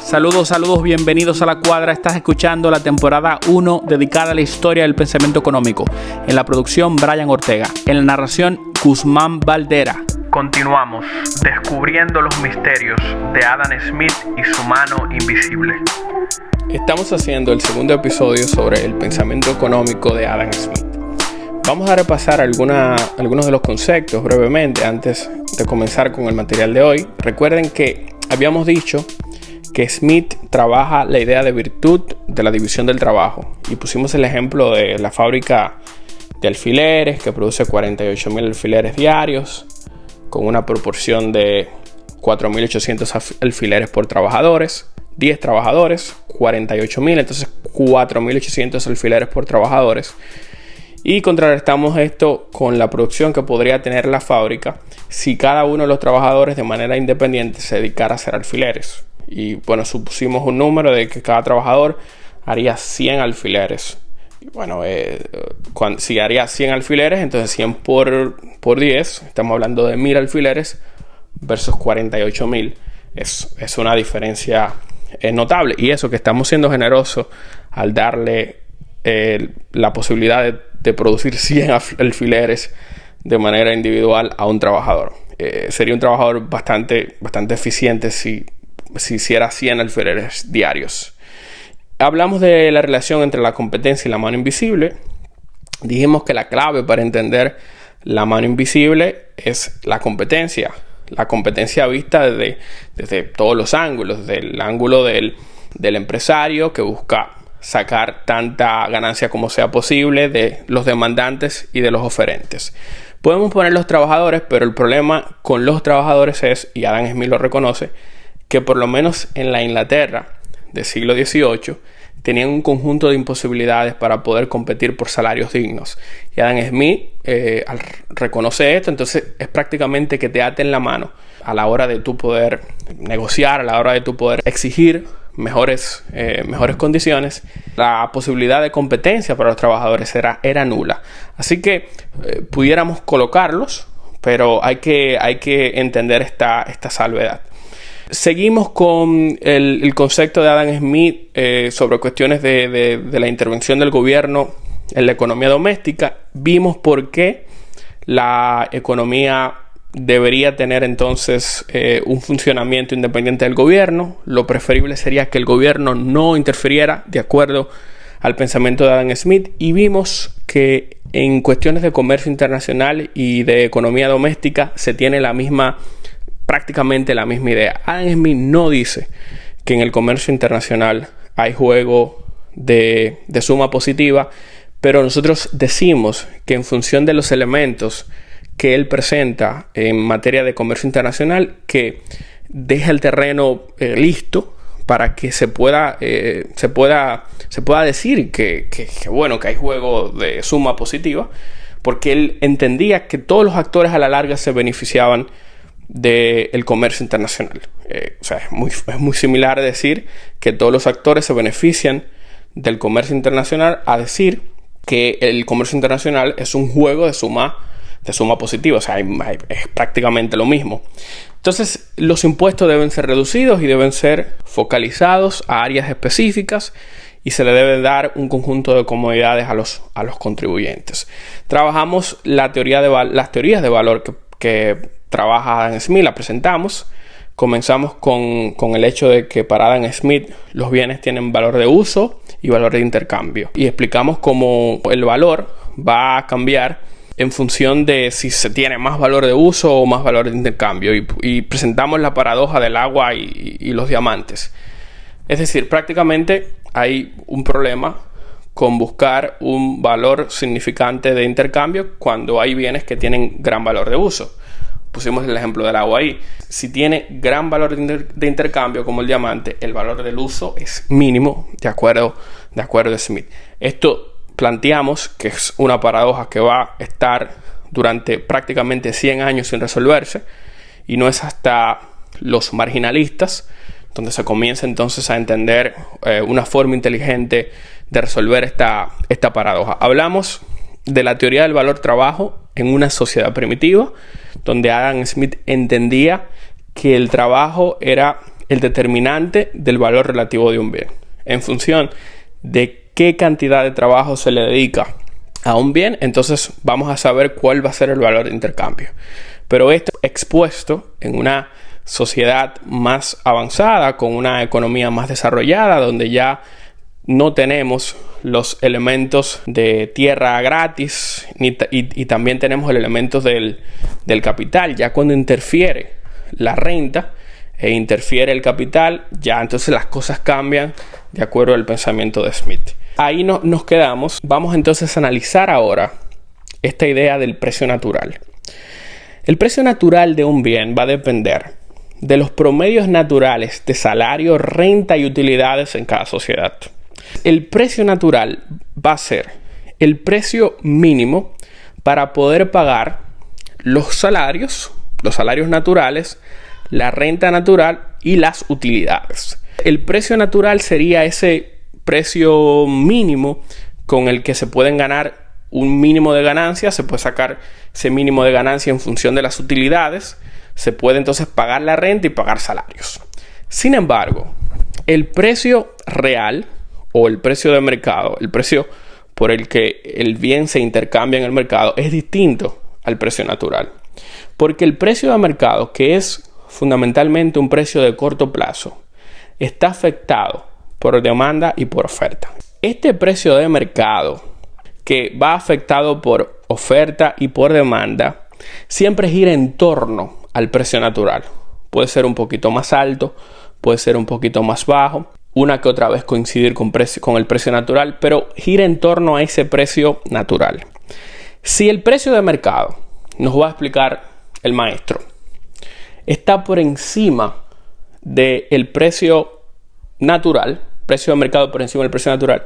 Saludos, bienvenidos a La Cuadra. Estás escuchando la temporada 1 dedicada a la historia del pensamiento económico. En la producción, Brian Ortega. En la narración, Guzmán Valdera. Continuamos descubriendo los misterios de Adam Smith y su mano invisible. Estamos haciendo el segundo episodio sobre el pensamiento económico de Adam Smith. Vamos a repasar algunos de los conceptos brevemente antes de comenzar con el material de hoy. Recuerden que habíamos dicho que Smith trabaja la idea de virtud de la división del trabajo y pusimos el ejemplo de la fábrica de alfileres que produce 48.000 alfileres diarios con una proporción de 4.800 alfileres por trabajadores, 10 trabajadores, 48.000, entonces 4.800 alfileres por trabajadores. Y contrarrestamos esto con la producción que podría tener la fábrica si cada uno de los trabajadores de manera independiente se dedicara a hacer alfileres. Y bueno, supusimos un número de que cada trabajador haría 100 alfileres. Y bueno, si haría 100 alfileres, entonces 100 por 10, estamos hablando de 1.000 alfileres versus 48.000. Es una diferencia notable. Y eso que estamos siendo generosos al darle la posibilidad de producir 100 alfileres de manera individual a un trabajador. Sería un trabajador bastante eficiente si hiciera 100 alfileres diarios. Hablamos de la relación entre la competencia y la mano invisible. Dijimos que la clave para entender la mano invisible es la competencia. La competencia vista desde todos los ángulos. Desde el ángulo del empresario que busca sacar tanta ganancia como sea posible de los demandantes y de los oferentes. Podemos poner los trabajadores, pero el problema con los trabajadores es, y Adam Smith lo reconoce, que por lo menos en la Inglaterra del siglo XVIII tenían un conjunto de imposibilidades para poder competir por salarios dignos. Y Adam Smith reconoce esto, entonces es prácticamente que te aten la mano a la hora de tú poder negociar, a la hora de tú poder exigir mejores condiciones. La posibilidad de competencia para los trabajadores era nula. Así que pudiéramos colocarlos, pero hay que entender esta salvedad. Seguimos con el concepto de Adam Smith sobre cuestiones de la intervención del gobierno en la economía doméstica. Vimos por qué la economía debería tener entonces un funcionamiento independiente del gobierno. Lo preferible sería que el gobierno no interfiriera de acuerdo al pensamiento de Adam Smith. Y vimos que en cuestiones de comercio internacional y de economía doméstica se tiene prácticamente la misma idea. Adam Smith no dice que en el comercio internacional hay juego de suma positiva, pero nosotros decimos que en función de los elementos que él presenta en materia de comercio internacional, que deja el terreno listo para que se pueda decir que hay juego de suma positiva, porque él entendía que todos los actores a la larga se beneficiaban del comercio internacional. Es muy similar decir que todos los actores se benefician del comercio internacional a decir que el comercio internacional es un juego de suma positiva. Es prácticamente lo mismo. Entonces, los impuestos deben ser reducidos y deben ser focalizados a áreas específicas y se le debe dar un conjunto de comodidades a los contribuyentes. Trabajamos las teorías de valor que trabaja Adam Smith, la presentamos. Comenzamos con el hecho de que para Adam Smith los bienes tienen valor de uso y valor de intercambio. Y explicamos cómo el valor va a cambiar en función de si se tiene más valor de uso o más valor de intercambio. Y presentamos la paradoja del agua y los diamantes. Es decir, prácticamente hay un problema con buscar un valor significante de intercambio cuando hay bienes que tienen gran valor de uso. Pusimos el ejemplo del agua ahí. Si tiene gran valor de intercambio como el diamante, el valor del uso es mínimo de acuerdo a Smith. Esto planteamos que es una paradoja que va a estar durante prácticamente 100 años sin resolverse, y no es hasta los marginalistas donde se comienza entonces a entender una forma inteligente de resolver esta paradoja. Hablamos de la teoría del valor trabajo en una sociedad primitiva, donde Adam Smith entendía que el trabajo era el determinante del valor relativo de un bien. En función de qué cantidad de trabajo se le dedica a un bien, entonces vamos a saber cuál va a ser el valor de intercambio. Pero esto expuesto en una sociedad más avanzada, con una economía más desarrollada, donde ya no tenemos los elementos de tierra gratis y también tenemos el elemento del capital. Ya cuando interfiere la renta e interfiere el capital, ya entonces las cosas cambian de acuerdo al pensamiento de Smith. Ahí nos quedamos. Vamos entonces a analizar ahora esta idea del precio natural. El precio natural de un bien va a depender de los promedios naturales de salario, renta y utilidades en cada sociedad. El precio natural va a ser el precio mínimo para poder pagar los salarios naturales, la renta natural y las utilidades. El precio natural sería ese precio mínimo con el que se pueden ganar un mínimo de ganancia, se puede sacar ese mínimo de ganancia en función de las utilidades, se puede entonces pagar la renta y pagar salarios. Sin embargo, el precio real o el precio de mercado, el precio por el que el bien se intercambia en el mercado, es distinto al precio natural. Porque el precio de mercado, que es fundamentalmente un precio de corto plazo, está afectado por demanda y por oferta. Este precio de mercado, que va afectado por oferta y por demanda, siempre gira en torno al precio natural. Puede ser un poquito más alto, puede ser un poquito más bajo, una que otra vez coincidir con el precio natural, pero gira en torno a ese precio natural. Si el precio de mercado, nos va a explicar el maestro, está por encima del precio natural, precio de mercado por encima del precio natural,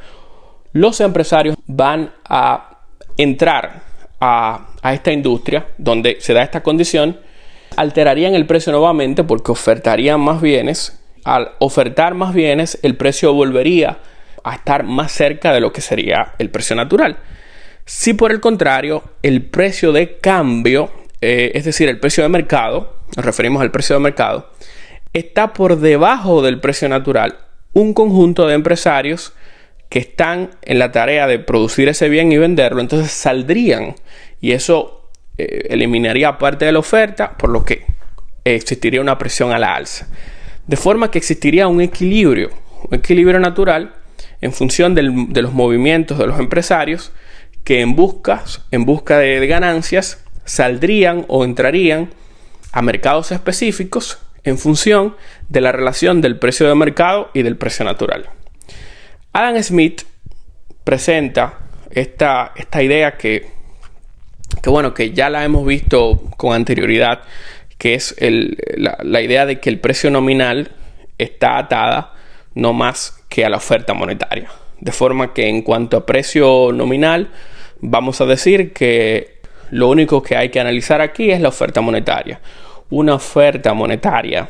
los empresarios van a entrar a esta industria donde se da esta condición, alterarían el precio nuevamente porque ofertarían más bienes. Al ofertar más bienes, el precio volvería a estar más cerca de lo que sería el precio natural. Si por el contrario, el precio de cambio, es decir, el precio de mercado, nos referimos al precio de mercado, está por debajo del precio natural, un conjunto de empresarios que están en la tarea de producir ese bien y venderlo, entonces saldrían y eso eliminaría parte de la oferta, por lo que existiría una presión a la alza. De forma que existiría un equilibrio natural en función de los movimientos de los empresarios que en busca de ganancias saldrían o entrarían a mercados específicos en función de la relación del precio de mercado y del precio natural. Adam Smith presenta esta idea que ya la hemos visto con anterioridad, que es la idea de que el precio nominal está atada no más que a la oferta monetaria. De forma que en cuanto a precio nominal, vamos a decir que lo único que hay que analizar aquí es la oferta monetaria. Una oferta monetaria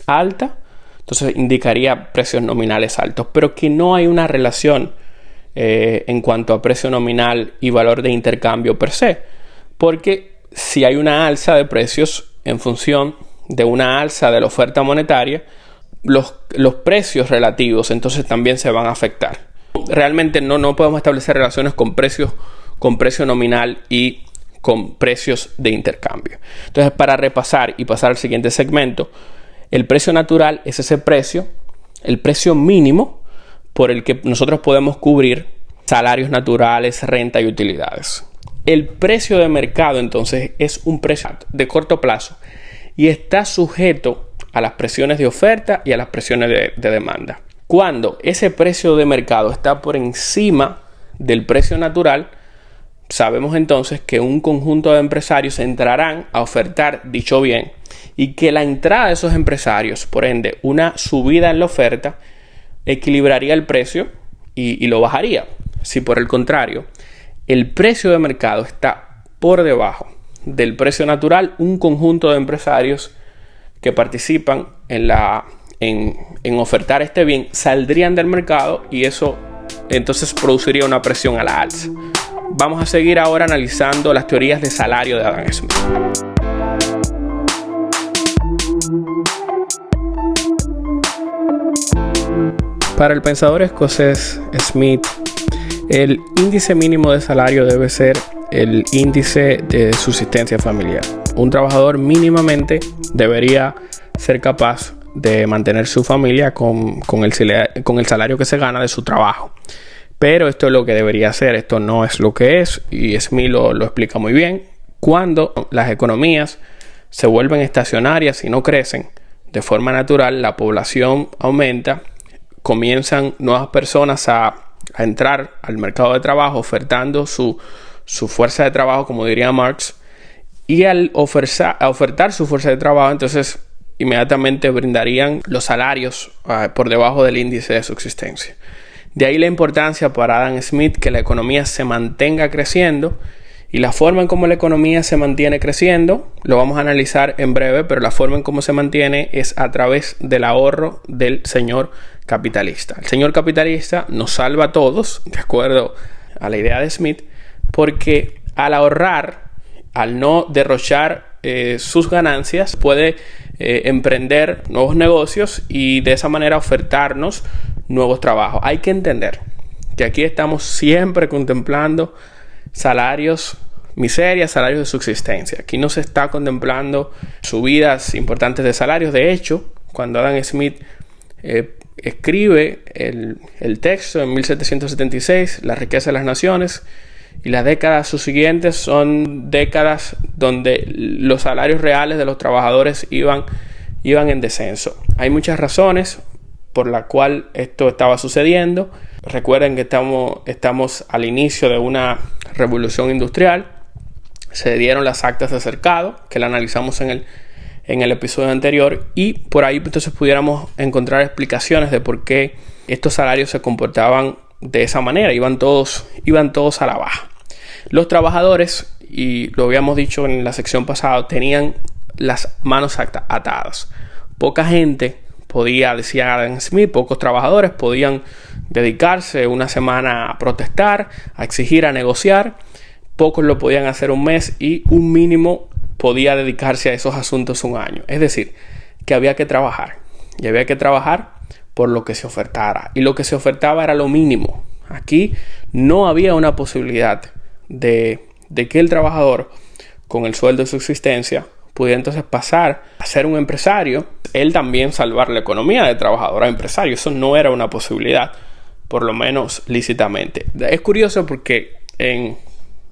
alta, entonces indicaría precios nominales altos, pero que no hay una relación en cuanto a precio nominal y valor de intercambio per se, porque si hay una alza de precios en función de una alza de la oferta monetaria, los precios relativos entonces también se van a afectar. Realmente no podemos establecer relaciones con precio nominal y con precios de intercambio. Entonces, para repasar y pasar al siguiente segmento, el precio natural es ese precio, el precio mínimo por el que nosotros podemos cubrir salarios naturales, renta y utilidades. El precio de mercado entonces es un precio de corto plazo y está sujeto a las presiones de oferta y a las presiones de demanda. Cuando ese precio de mercado está por encima del precio natural, sabemos entonces que un conjunto de empresarios entrarán a ofertar dicho bien y que la entrada de esos empresarios, por ende, una subida en la oferta, equilibraría el precio y lo bajaría. Si por el contrario, el precio de mercado está por debajo del precio natural, un conjunto de empresarios que participan en ofertar este bien saldrían del mercado y eso entonces produciría una presión a la alza. vamos a seguir ahora analizando las teorías de salario de Adam Smith. Para el pensador escocés Smith, el índice mínimo de salario debe ser el índice de subsistencia familiar. Un trabajador mínimamente debería ser capaz de mantener su familia con el salario que se gana de su trabajo. Pero esto es lo que debería ser, esto no es lo que es, y Smith lo explica muy bien. Cuando las economías se vuelven estacionarias y no crecen de forma natural, la población aumenta, comienzan nuevas personas a entrar al mercado de trabajo ofertando su fuerza de trabajo, como diría Marx, y al ofertar su fuerza de trabajo, entonces inmediatamente brindarían los salarios por debajo del índice de subsistencia. De ahí la importancia para Adam Smith que la economía se mantenga creciendo, y la forma en cómo la economía se mantiene creciendo lo vamos a analizar en breve, pero la forma en cómo se mantiene es a través del ahorro del señor capitalista. El señor capitalista nos salva a todos, de acuerdo a la idea de Smith, porque al ahorrar, al no derrochar sus ganancias, puede emprender nuevos negocios y de esa manera ofertarnos nuevos trabajos. Hay que entender que aquí estamos siempre contemplando salarios miserias, salarios de subsistencia. Aquí no se está contemplando subidas importantes de salarios. De hecho, cuando Adam Smith escribe el texto en 1776, La riqueza de las naciones, y las décadas subsiguientes son décadas donde los salarios reales de los trabajadores iban en descenso. Hay muchas razones por la cual esto estaba sucediendo. Recuerden que estamos al inicio de una revolución industrial. Se dieron las actas de cercado, que la analizamos en el episodio anterior, y por ahí entonces pudiéramos encontrar explicaciones de por qué estos salarios se comportaban de esa manera. Iban todos a la baja. Los trabajadores, y lo habíamos dicho en la sección pasada, tenían las manos atadas. Poca gente podía, decía Adam Smith, pocos trabajadores podían dedicarse una semana a protestar, a exigir, a negociar. Pocos lo podían hacer un mes, y un mínimo podía dedicarse a esos asuntos un año. Es decir, que había que trabajar, y había que trabajar por lo que se ofertara, y lo que se ofertaba era lo mínimo. Aquí no había una posibilidad de que el trabajador, con el sueldo de subsistencia, pudiera entonces pasar a ser un empresario, él también salvar la economía de trabajador a empresario. Eso no era una posibilidad, por lo menos lícitamente. Es curioso porque en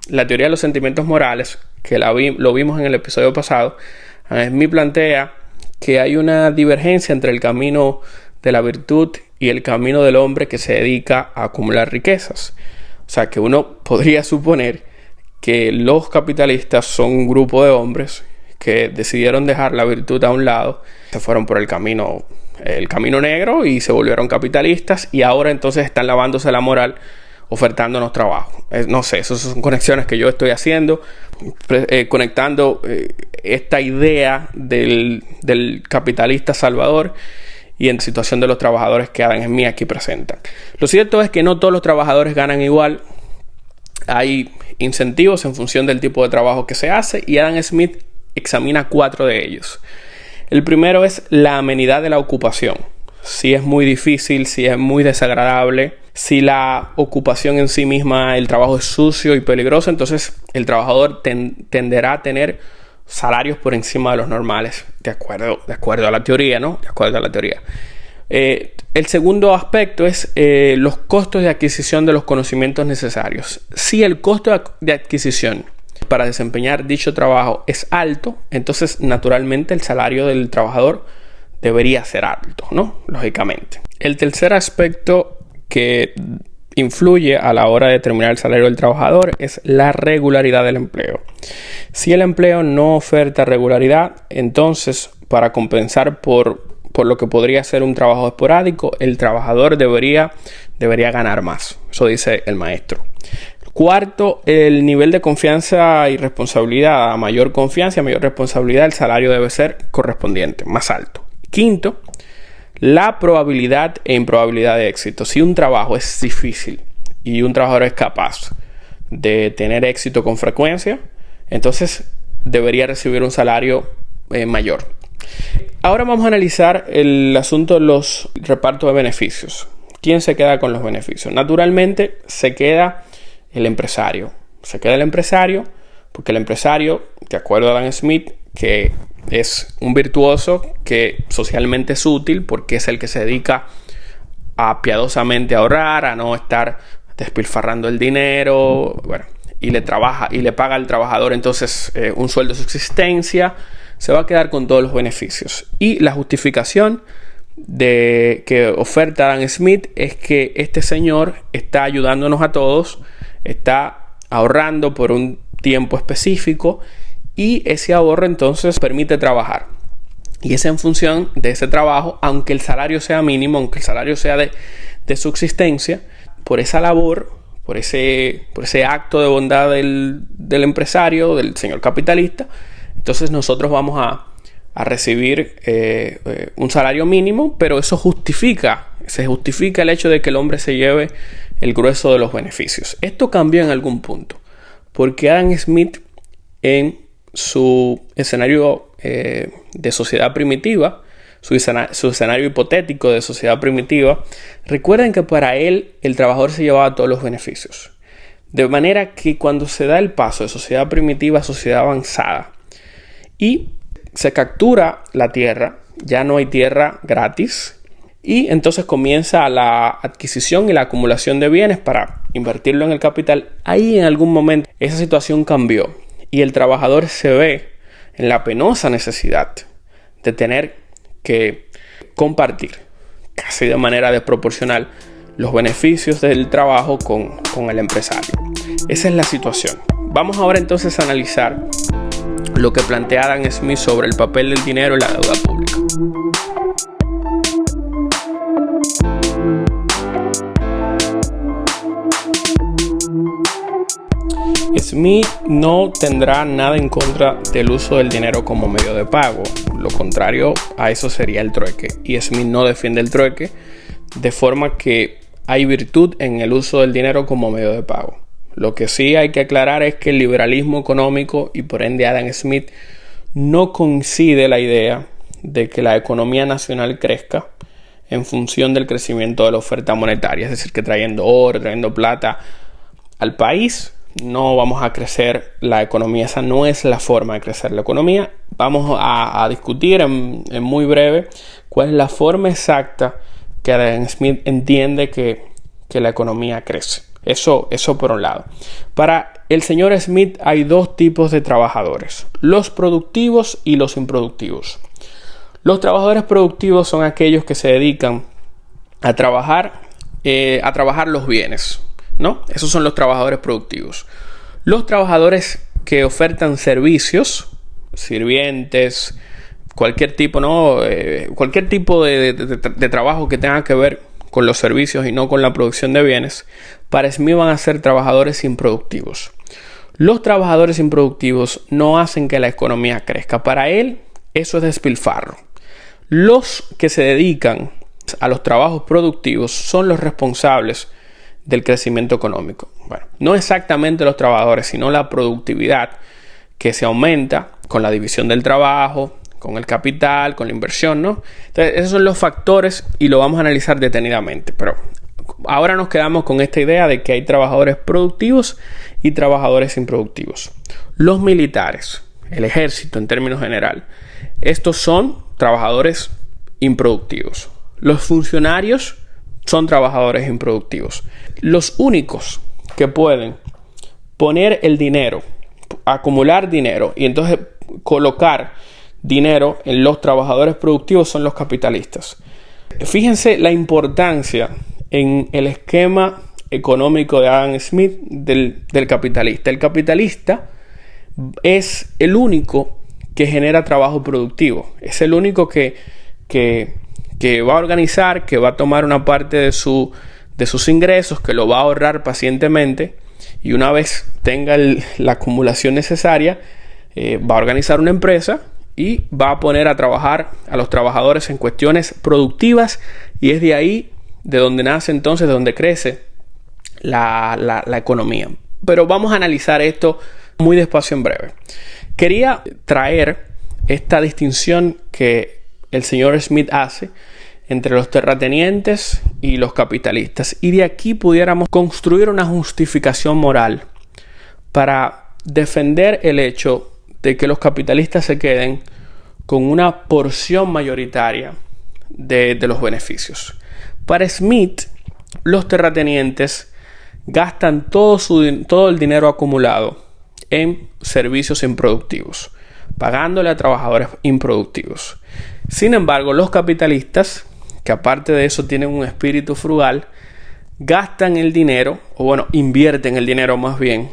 la teoría de los sentimientos morales, que lo vimos en el episodio pasado, Smith plantea que hay una divergencia entre el camino de la virtud y el camino del hombre que se dedica a acumular riquezas. O sea, que uno podría suponer que los capitalistas son un grupo de hombres que decidieron dejar la virtud a un lado, se fueron por el camino negro y se volvieron capitalistas, y ahora entonces están lavándose la moral ofertándonos trabajo. No sé, esas son conexiones que yo estoy haciendo, conectando esta idea del capitalista salvador y en situación de los trabajadores que Adam Smith aquí presentan. Lo cierto es que no todos los trabajadores ganan igual. Hay incentivos en función del tipo de trabajo que se hace, y Adam Smith examina 4 de ellos. El primero es la amenidad de la ocupación. Si es muy difícil, si es muy desagradable, si la ocupación en sí misma, el trabajo es sucio y peligroso, entonces el trabajador tenderá a tener salarios por encima de los normales, de acuerdo a la teoría, ¿no? De acuerdo a la teoría. El segundo aspecto es los costos de adquisición de los conocimientos necesarios. Si el costo de adquisición para desempeñar dicho trabajo es alto, entonces naturalmente el salario del trabajador debería ser alto, ¿no? Lógicamente. El tercer aspecto que influye a la hora de determinar el salario del trabajador es la regularidad del empleo. Si el empleo no oferta regularidad, entonces para compensar por lo que podría ser un trabajo esporádico, el trabajador debería ganar más. Eso dice el maestro. Cuarto, el nivel de confianza y responsabilidad. A mayor confianza y a mayor responsabilidad, el salario debe ser correspondiente, más alto. Quinto, la probabilidad e improbabilidad de éxito. Si un trabajo es difícil y un trabajador es capaz de tener éxito con frecuencia, entonces debería recibir un salario mayor. Ahora vamos a analizar el asunto de los repartos de beneficios. ¿Quién se queda con los beneficios? Naturalmente se queda el empresario. Se queda el empresario porque el empresario, de acuerdo a Adam Smith, que es un virtuoso que socialmente es útil porque es el que se dedica a piadosamente ahorrar, a no estar despilfarrando el dinero, y le paga al trabajador entonces un sueldo de subsistencia, se va a quedar con todos los beneficios. Y la justificación que oferta Adam Smith es que este señor está ayudándonos a todos, está ahorrando por un tiempo específico y ese ahorro entonces permite trabajar. Y es en función de ese trabajo, aunque el salario sea mínimo, aunque el salario sea de subsistencia, por esa labor, por ese acto de bondad del empresario, del señor capitalista, entonces nosotros vamos a recibir un salario mínimo, pero eso se justifica el hecho de que el hombre se lleve el grueso de los beneficios. Esto cambió en algún punto, porque Adam Smith, en su escenario de sociedad primitiva, su escenario hipotético de sociedad primitiva, recuerden que para él el trabajador se llevaba todos los beneficios. De manera que cuando se da el paso de sociedad primitiva a sociedad avanzada y se captura la tierra, ya no hay tierra gratis, y entonces comienza la adquisición y la acumulación de bienes para invertirlo en el capital. Ahí en algún momento esa situación cambió y el trabajador se ve en la penosa necesidad de tener que compartir casi de manera desproporcional los beneficios del trabajo con el empresario. Esa es la situación. Vamos ahora entonces a analizar lo que plantea Adam Smith sobre el papel del dinero en la deuda pública. Smith no tendrá nada en contra del uso del dinero como medio de pago. Lo contrario a eso sería el trueque. Y Smith no defiende el trueque, de forma que hay virtud en el uso del dinero como medio de pago. Lo que sí hay que aclarar es que el liberalismo económico y por ende Adam Smith no coincide la idea de que la economía nacional crezca en función del crecimiento de la oferta monetaria. Es decir, que trayendo oro, trayendo plata al país, no vamos a crecer la economía. Esa no es la forma de crecer la economía. Vamos a discutir en muy breve cuál es la forma exacta que Adam Smith entiende que la economía crece. Eso por un lado. Para el señor Smith hay dos tipos de trabajadores: los productivos y los improductivos. Los trabajadores productivos son aquellos que se dedican a trabajar los bienes, ¿no? Esos son los trabajadores productivos. Los trabajadores que ofertan servicios, sirvientes, cualquier tipo, ¿no? Cualquier tipo de trabajo que tenga que ver con los servicios y no con la producción de bienes, para Smith van a ser trabajadores improductivos. Los trabajadores improductivos no hacen que la economía crezca. Para él, eso es despilfarro. Los que se dedican a los trabajos productivos son los responsables del crecimiento económico. Bueno, no exactamente los trabajadores, sino la productividad que se aumenta con la división del trabajo, con el capital, con la inversión, ¿no? Entonces, esos son los factores y lo vamos a analizar detenidamente. Pero ahora nos quedamos con esta idea de que hay trabajadores productivos y trabajadores improductivos. Los militares, el ejército en términos general, estos son trabajadores improductivos. Los funcionarios son trabajadores improductivos. Los únicos que pueden poner el dinero, acumular dinero y entonces colocar dinero en los trabajadores productivos son los capitalistas. Fíjense la importancia en el esquema económico de Adam Smith del capitalista. El capitalista es el único que genera trabajo productivo. Es el único que va a organizar, que va a tomar una parte de sus ingresos, que lo va a ahorrar pacientemente y una vez tenga la acumulación necesaria, va a organizar una empresa y va a poner a trabajar a los trabajadores en cuestiones productivas, y es de ahí de donde nace entonces, de donde crece la economía. Pero vamos a analizar esto muy despacio en breve. Quería traer esta distinción que el señor Smith hace entre los terratenientes y los capitalistas. Y de aquí pudiéramos construir una justificación moral para defender el hecho de que los capitalistas se queden con una porción mayoritaria de los beneficios. Para Smith, los terratenientes gastan todo el dinero acumulado en servicios improductivos, pagándole a trabajadores improductivos. Sin embargo, los capitalistas, que aparte de eso tienen un espíritu frugal, gastan el dinero, invierten el dinero más bien,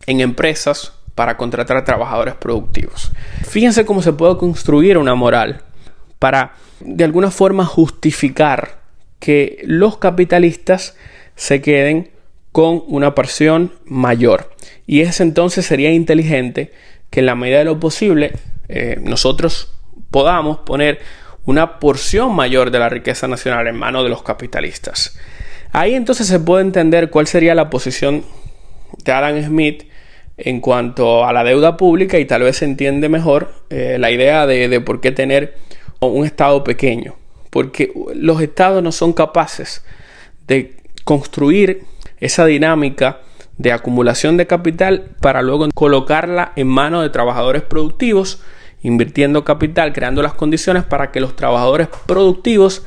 en empresas para contratar trabajadores productivos. Fíjense cómo se puede construir una moral para, de alguna forma, justificar que los capitalistas se queden con una porción mayor. Y entonces sería inteligente que en la medida de lo posible nosotros podamos poner una porción mayor de la riqueza nacional en manos de los capitalistas. Ahí entonces se puede entender cuál sería la posición de Adam Smith en cuanto a la deuda pública, y tal vez se entiende mejor la idea de por qué tener un Estado pequeño. Porque los Estados no son capaces de construir esa dinámica de acumulación de capital para luego colocarla en manos de trabajadores productivos, invirtiendo capital, creando las condiciones para que los trabajadores productivos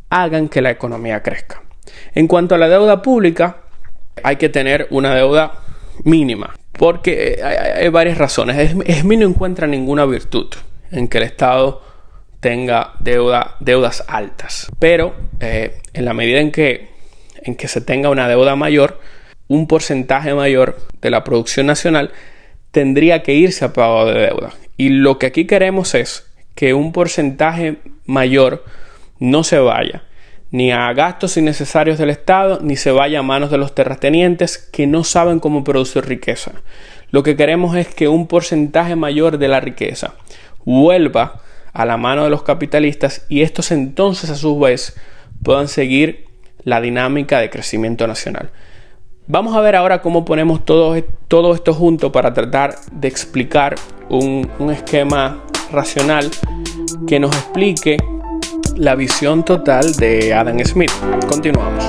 hagan que la economía crezca. En cuanto a la deuda pública, hay que tener una deuda mínima, porque hay varias razones. Smith no encuentra ninguna virtud en que el Estado tenga deudas altas, pero en la medida en que se tenga una deuda mayor, un porcentaje mayor de la producción nacional tendría que irse a pago de deuda. Y lo que aquí queremos es que un porcentaje mayor no se vaya ni a gastos innecesarios del Estado, ni se vaya a manos de los terratenientes que no saben cómo producir riqueza. Lo que queremos es que un porcentaje mayor de la riqueza vuelva a la mano de los capitalistas, y estos entonces a su vez puedan seguir la dinámica de crecimiento nacional. Vamos a ver ahora cómo ponemos todo esto junto para tratar de explicar un esquema racional que nos explique la visión total de Adam Smith. Continuamos.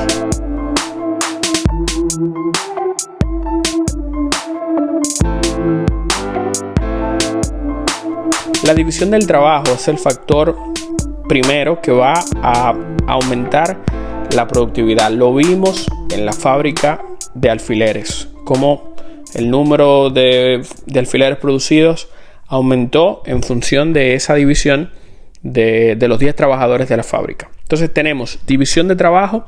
La división del trabajo es el factor primero que va a aumentar la productividad. Lo vimos en la fábrica de alfileres, como el número de alfileres producidos aumentó en función de esa división de los 10 trabajadores de la fábrica. Entonces tenemos división de trabajo,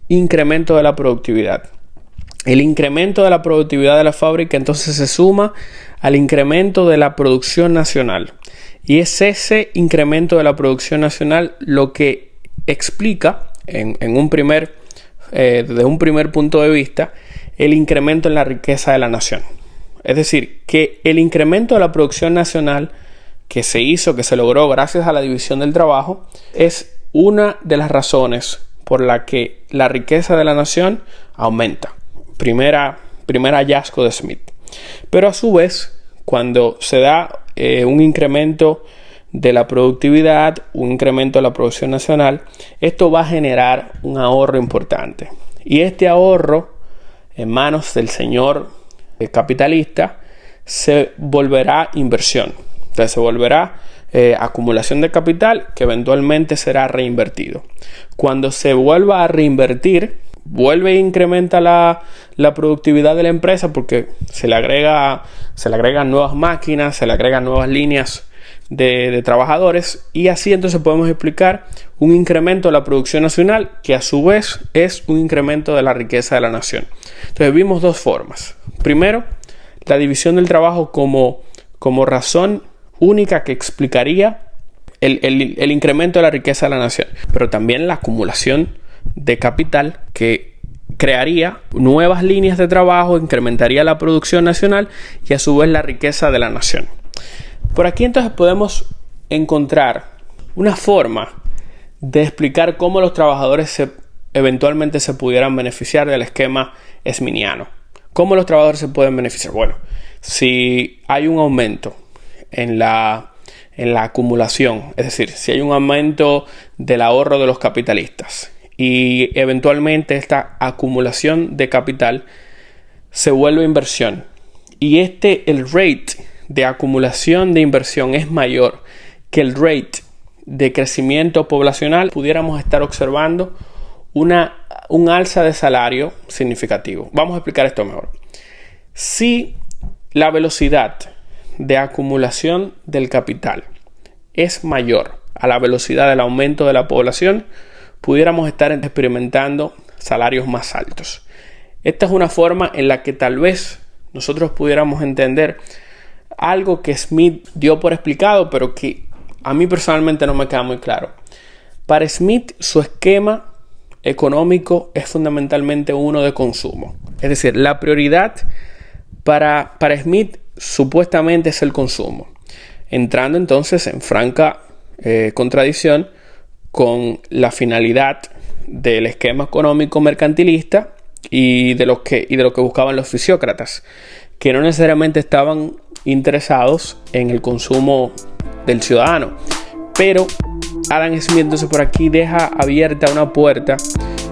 incremento de la productividad. El incremento de la productividad de la fábrica entonces se suma al incremento de la producción nacional. Y es ese incremento de la producción nacional lo que explica desde un primer punto de vista el incremento en la riqueza de la nación. Es decir, que el incremento de la producción nacional que se logró gracias a la división del trabajo es una de las razones por la que la riqueza de la nación aumenta. Primer hallazgo de Smith. Pero a su vez, cuando se da un incremento de la productividad, un incremento de la producción nacional, esto va a generar un ahorro importante. Y este ahorro en manos del señor capitalista se volverá inversión. Entonces se volverá acumulación de capital que eventualmente será reinvertido. Cuando se vuelva a reinvertir, vuelve e incrementa la productividad de la empresa porque se le agregan nuevas máquinas, se le agregan nuevas líneas de trabajadores, y así entonces podemos explicar un incremento de la producción nacional que a su vez es un incremento de la riqueza de la nación. Entonces vimos dos formas. Primero, la división del trabajo como razón única que explicaría el incremento de la riqueza de la nación, pero también la acumulación de capital que crearía nuevas líneas de trabajo, incrementaría la producción nacional y a su vez la riqueza de la nación. Por aquí entonces podemos encontrar una forma de explicar cómo los trabajadores eventualmente se pudieran beneficiar del esquema smithsiano. ¿Cómo los trabajadores se pueden beneficiar? Bueno, si hay un aumento en la acumulación, es decir, si hay un aumento del ahorro de los capitalistas y eventualmente esta acumulación de capital se vuelve inversión y el rate de acumulación de inversión es mayor que el rate de crecimiento poblacional, pudiéramos estar observando un alza de salario significativo. Vamos a explicar esto mejor. Si la velocidad de acumulación del capital es mayor a la velocidad del aumento de la población, pudiéramos estar experimentando salarios más altos. Esta es una forma en la que tal vez nosotros pudiéramos entender algo que Smith dio por explicado, pero que a mí personalmente no me queda muy claro. Para Smith, su esquema económico es fundamentalmente uno de consumo. Es decir, la prioridad para Smith supuestamente es el consumo, entrando entonces en franca contradicción con la finalidad del esquema económico mercantilista y de lo que buscaban los fisiócratas, que no necesariamente estaban interesados en el consumo del ciudadano. Pero Adam Smith entonces por aquí deja abierta una puerta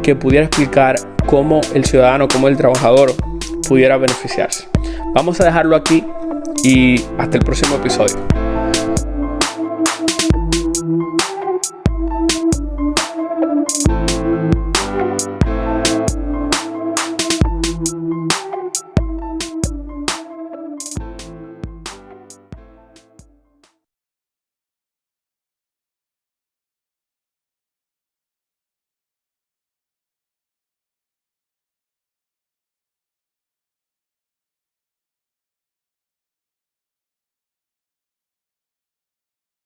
que pudiera explicar cómo el ciudadano, cómo el trabajador pudiera beneficiarse. Vamos a dejarlo aquí y hasta el próximo episodio.